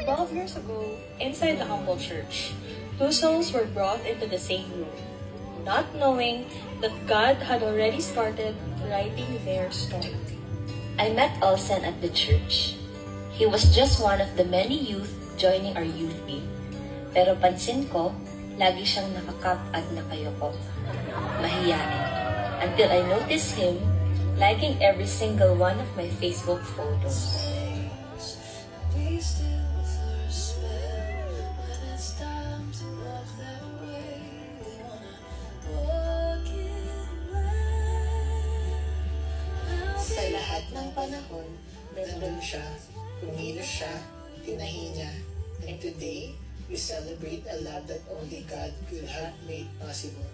12 years ago, inside the humble church, two souls were brought into the same room, not knowing that God had already started writing their story. I met Olsen at the church. He was just one of the many youth joining our youth team. Pero pansin ko, lagi siyang nakakap at nakayoko. Mahiyain. Until I noticed him liking every single one of my Facebook photos. Sa lahat ng panahon, nandun siya, kumilos siya, tinahi niya. And today, we celebrate a love that only God could have made possible.